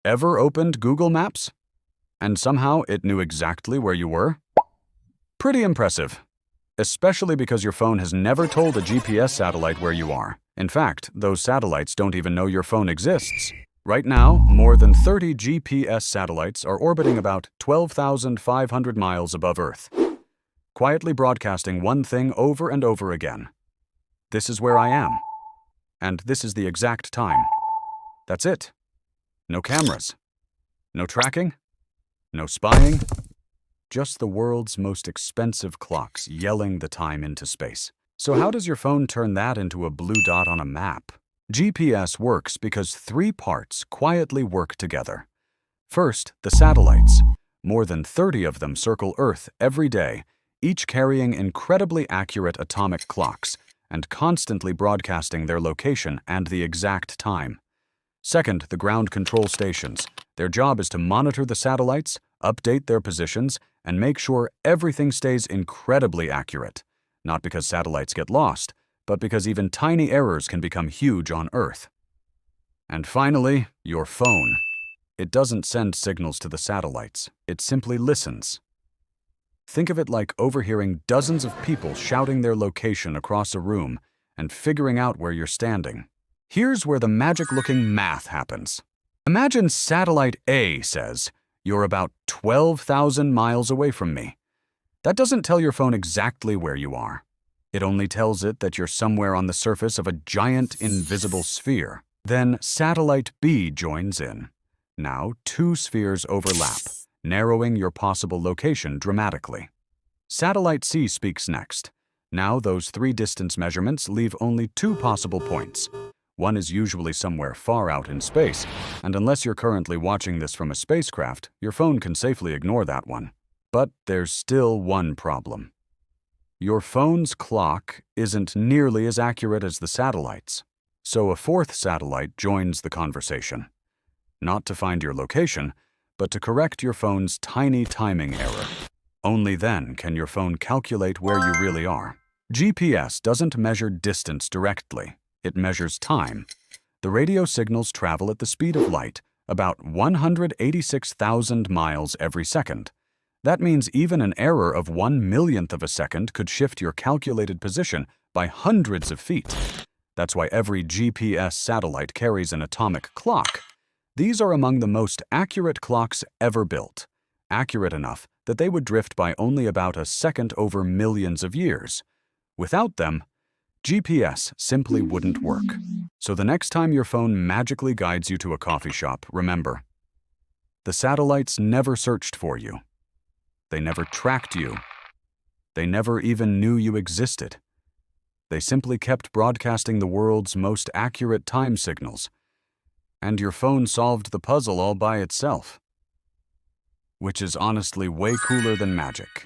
Ever opened Google Maps? And somehow it knew exactly where you were? Pretty impressive. Especially because your phone has never told a GPS satellite where you are. In fact, those satellites don't even know your phone exists. Right now, more than 30 GPS satellites are orbiting about 12,500 miles above Earth, quietly broadcasting one thing over and over again. This is where I am. And this is the exact time. That's it. No cameras. No tracking. No spying. Just the world's most expensive clocks yelling the time into space. So how does your phone turn that into a blue dot on a map? GPS works because three parts quietly work together. First, the satellites. More than 30 of them circle Earth every day, each carrying incredibly accurate atomic clocks and constantly broadcasting their location and the exact time. Second, the ground control stations. Their job is to monitor the satellites, update their positions, and make sure everything stays incredibly accurate. Not because satellites get lost, but because even tiny errors can become huge on Earth. And finally, your phone. It doesn't send signals to the satellites. It simply listens. Think of it like overhearing dozens of people shouting their location across a room and figuring out where you're standing. Here's where the magic-looking math happens. Imagine satellite A says, "You're about 12,000 miles away from me." That doesn't tell your phone exactly where you are. It only tells it that you're somewhere on the surface of a giant invisible sphere. Then satellite B joins in. Now 2 spheres overlap, narrowing your possible location dramatically. Satellite C speaks next. Now those 3 distance measurements leave only 2 possible points. One is usually somewhere far out in space, and unless you're currently watching this from a spacecraft, your phone can safely ignore that one. But there's still one problem. Your phone's clock isn't nearly as accurate as the satellites. So a 4th satellite joins the conversation. Not to find your location, but to correct your phone's tiny timing error. Only then can your phone calculate where you really are. GPS doesn't measure distance directly. It measures time. The radio signals travel at the speed of light, about 186,000 miles every second. That means even an error of 1/1,000,000th of a second could shift your calculated position by hundreds of feet. That's why every GPS satellite carries an atomic clock. These are among the most accurate clocks ever built. Accurate enough that they would drift by only about a second over millions of years. Without them, GPS simply wouldn't work. So the next time your phone magically guides you to a coffee shop, remember, the satellites never searched for you. They never tracked you. They never even knew you existed. They simply kept broadcasting the world's most accurate time signals. And your phone solved the puzzle all by itself. Which is honestly way cooler than magic.